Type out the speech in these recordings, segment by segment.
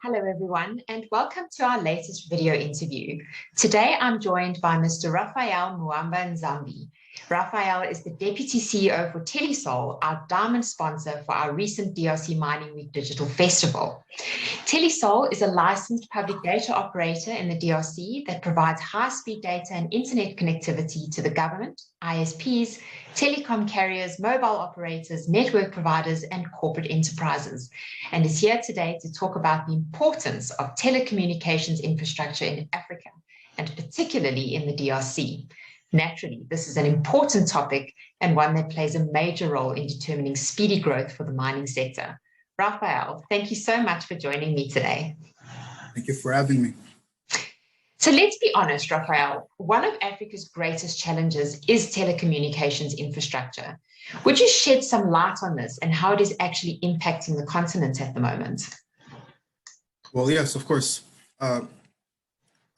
Hello everyone, and welcome to our latest video interview. Today I'm joined by Mr. Raphael Muamba Nzambi. Raphael is the Deputy CEO for Telesol, our diamond sponsor for our recent DRC Mining Week Digital Festival. Telesol is a licensed public data operator in the DRC that provides high-speed data and internet connectivity to the government, ISPs, telecom carriers, mobile operators, network providers, and corporate enterprises, and is here today to talk about the importance of telecommunications infrastructure in Africa, and particularly in the DRC. Naturally, this is an important topic and one that plays a major role in determining speedy growth for the mining sector. Raphael, thank you so much for joining me today. Thank you for having me. So let's be honest, Raphael, one of Africa's greatest challenges is telecommunications infrastructure. Would you shed some light on this and how it is actually impacting the continent at the moment? Well, yes, of course.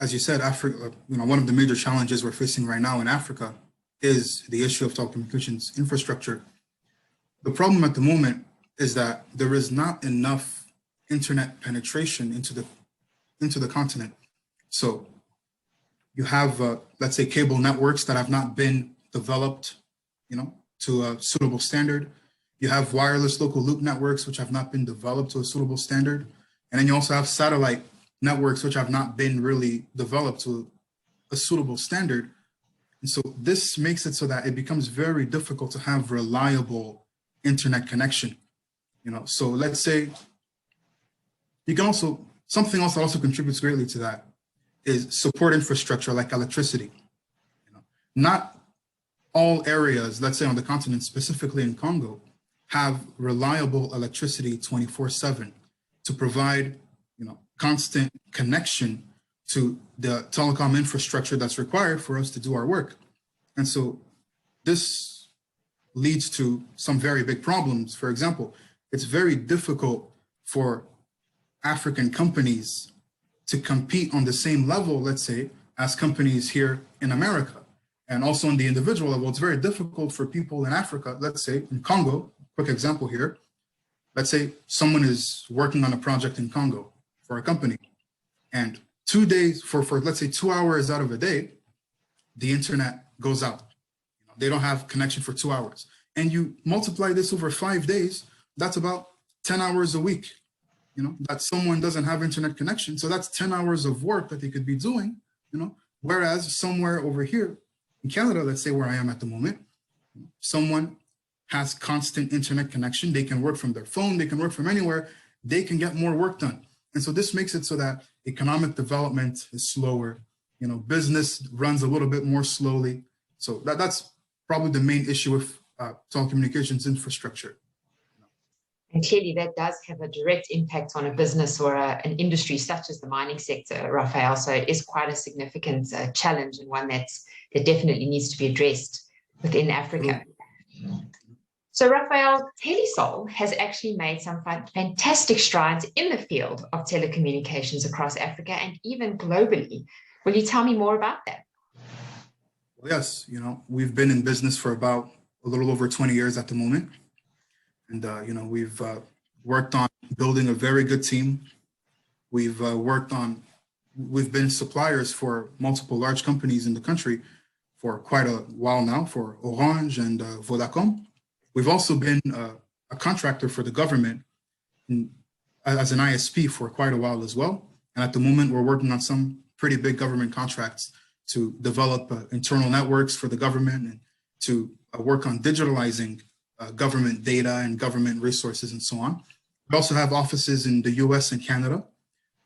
As you said, Africa, one of the major challenges we're facing right now in Africa is the issue of telecommunications infrastructure. The problem at the moment is that there is not enough internet penetration into the continent. So you have, let's say, cable networks that have not been developed, to a suitable standard. You have wireless local loop networks, which have not been developed to a suitable standard. And then you also have satellite networks, which have not been really developed to a suitable standard. And so this makes it so that it becomes very difficult to have reliable internet connection. So let's say you can also, something else that also contributes greatly to that is support infrastructure like electricity. Not all areas, let's say on the continent, specifically in Congo, have reliable electricity 24/7 to provide, constant connection to the telecom infrastructure that's required for us to do our work. And so this leads to some very big problems. For example, it's very difficult for African companies to compete on the same level, let's say, as companies here in America. And also on the individual level, it's very difficult for people in Africa, let's say in Congo, quick example here. Let's say someone is working on a project in Congo for a company, and 2 days, for let's say 2 hours out of a day, the internet goes out. They don't have connection for 2 hours. And you multiply this over 5 days, that's about 10 hours a week, that someone doesn't have internet connection. So that's 10 hours of work that they could be doing, whereas somewhere over here in Canada, let's say where I am at the moment, someone has constant internet connection. They can work from their phone, they can work from anywhere, they can get more work done. And so this makes it so that economic development is slower, business runs a little bit more slowly. So that's probably the main issue with telecommunications infrastructure. And clearly that does have a direct impact on a business or an industry such as the mining sector, Raphael. So it is quite a significant challenge, and one that definitely needs to be addressed within Africa. So Raphael, Telesol has actually made some fantastic strides in the field of telecommunications across Africa and even globally. Will you tell me more about that? Well, yes, we've been in business for about a little over 20 years at the moment. And, we've worked on building a very good team. We've been suppliers for multiple large companies in the country for quite a while now, for Orange and Vodacom. We've also been a contractor for the government as an ISP for quite a while as well. And at the moment, we're working on some pretty big government contracts to develop internal networks for the government and to work on digitalizing government data and government resources and so on. We also have offices in the US and Canada,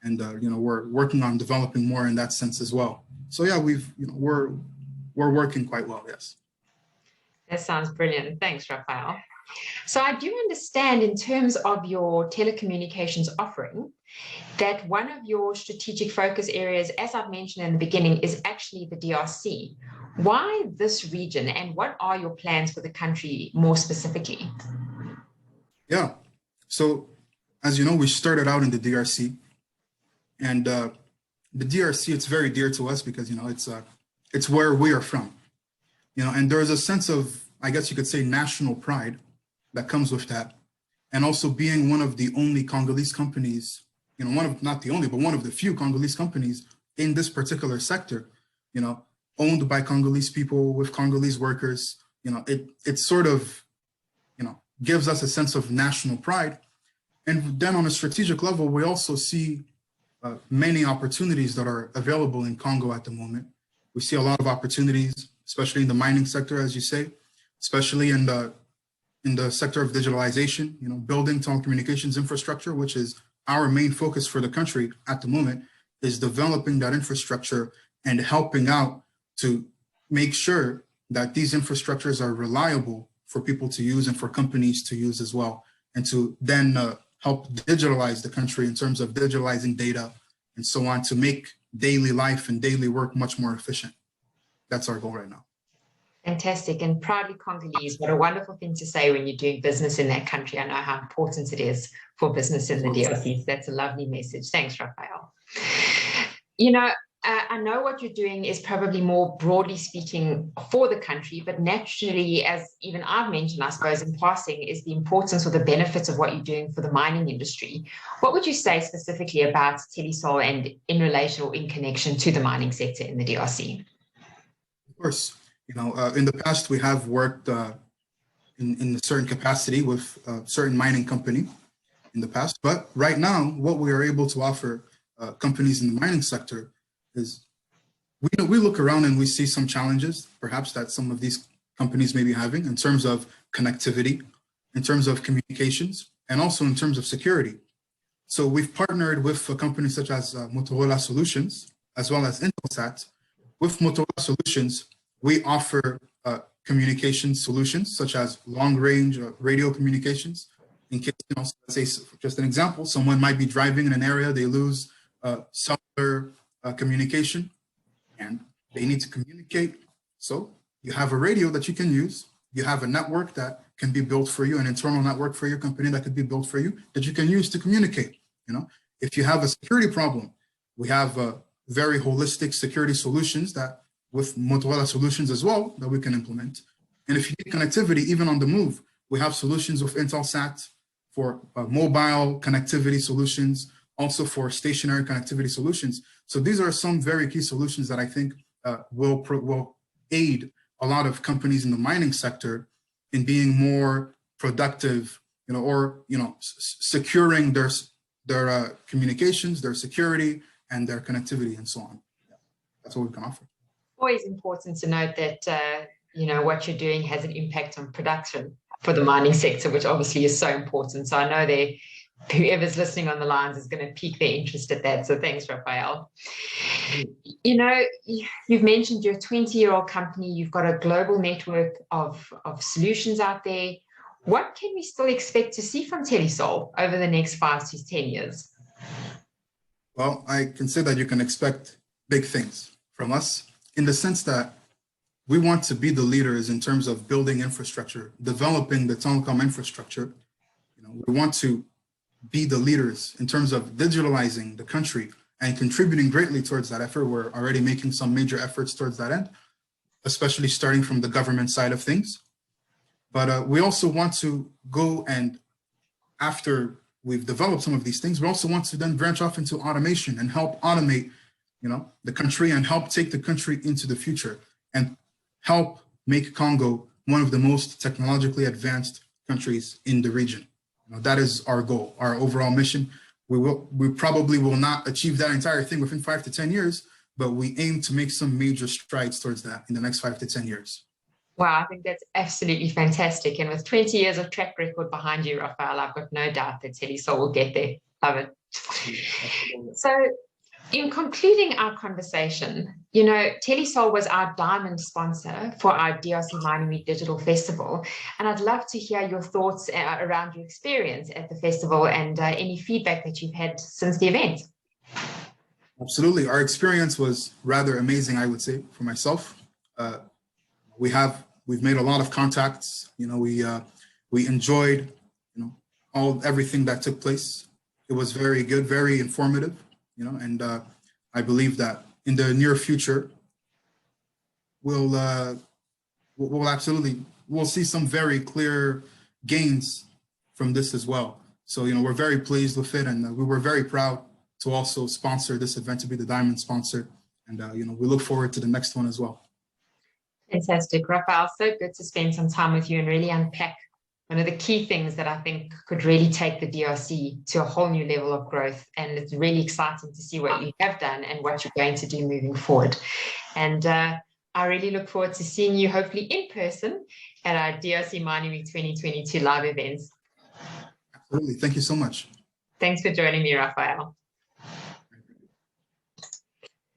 and we're working on developing more in that sense as well. So yeah, we're working quite well, yes. That sounds brilliant. Thanks, Raphael. So I do understand in terms of your telecommunications offering that one of your strategic focus areas, as I've mentioned in the beginning, is actually the DRC. Why this region, and what are your plans for the country more specifically? Yeah, so as you know, we started out in the DRC, and the DRC, it's very dear to us because, it's where we are from. And there's a sense of, I guess you could say, national pride that comes with that. And also being one of the only Congolese companies not the only, but one of the few Congolese companies in this particular sector, owned by Congolese people with Congolese workers. It sort of, gives us a sense of national pride. And then on a strategic level, we also see many opportunities that are available in Congo at the moment. We see a lot of opportunities, especially in the mining sector, as you say, especially in the sector of digitalization, building telecommunications infrastructure, which is our main focus for the country at the moment, is developing that infrastructure and helping out to make sure that these infrastructures are reliable for people to use and for companies to use as well, and to then help digitalize the country in terms of digitalizing data and so on, to make daily life and daily work much more efficient. That's our goal right now. Fantastic, and proudly Congolese. What a wonderful thing to say when you're doing business in that country. I know how important it is for business in the DRC. That's a lovely message. Thanks, Raphael. I know what you're doing is probably more broadly speaking for the country, but naturally, as even I've mentioned, I suppose, in passing, is the importance or the benefits of what you're doing for the mining industry. What would you say specifically about Telesol and in relation or in connection to the mining sector in the DRC? Of course, in the past, we have worked in a certain capacity with a certain mining company in the past, but right now, what we are able to offer companies in the mining sector is we look around and we see some challenges, perhaps, that some of these companies may be having in terms of connectivity, in terms of communications, and also in terms of security. So we've partnered with a company such as Motorola Solutions, as well as Intelsat. With Motorola Solutions, we offer communication solutions such as long-range radio communications. In case, let's say, just an example, someone might be driving in an area, they lose cellular communication, and they need to communicate. So you have a radio that you can use. You have a network that can be built for you, an internal network for your company that could be built for you that you can use to communicate. If you have a security problem, we have very holistic security solutions that with Motorola Solutions as well that we can implement. And if you need connectivity, even on the move, we have solutions with Intelsat for mobile connectivity solutions, also for stationary connectivity solutions. So these are some very key solutions that I think will aid a lot of companies in the mining sector in being more productive, securing their communications, their security, and their connectivity, and so on. Yeah, that's what we can offer. Always important to note that what you're doing has an impact on production for the mining sector, which obviously is so important. So I know whoever's listening on the lines is going to pique their interest at that. So thanks, Raphael. You've mentioned you're a 20-year-old company. You've got a global network of solutions out there. What can we still expect to see from Telesol over the next 5 to 10 years? Well, I can say that you can expect big things from us in the sense that we want to be the leaders in terms of building infrastructure, developing the telecom infrastructure. We want to be the leaders in terms of digitalizing the country and contributing greatly towards that effort. We're already making some major efforts towards that end, especially starting from the government side of things. But we also want to go, and after we've developed some of these things, we also want to then branch off into automation and help automate, the country, and help take the country into the future and help make Congo one of the most technologically advanced countries in the region. That is our goal, our overall mission. We probably will not achieve that entire thing within 5 to 10 years, but we aim to make some major strides towards that in the next 5 to 10 years. Wow, I think that's absolutely fantastic. And with 20 years of track record behind you, Raphael, I've got no doubt that Telesol will get there. Love it. So in concluding our conversation, Telesol was our diamond sponsor for our DRC Mining Week Digital Festival. And I'd love to hear your thoughts around your experience at the festival and any feedback that you've had since the event. Absolutely. Our experience was rather amazing, I would say, for myself. We've made a lot of contacts. We enjoyed, everything that took place. It was very good, very informative. And I believe that in the near future, we'll see some very clear gains from this as well. So, we're very pleased with it, and we were very proud to also sponsor this event, to be the diamond sponsor. And, we look forward to the next one as well. Fantastic. Raphael, so good to spend some time with you and really unpack one of the key things that I think could really take the DRC to a whole new level of growth. And it's really exciting to see what you have done and what you're going to do moving forward. And I really look forward to seeing you hopefully in person at our DRC Mining Week 2022 live events. Absolutely. Thank you so much. Thanks for joining me, Raphael.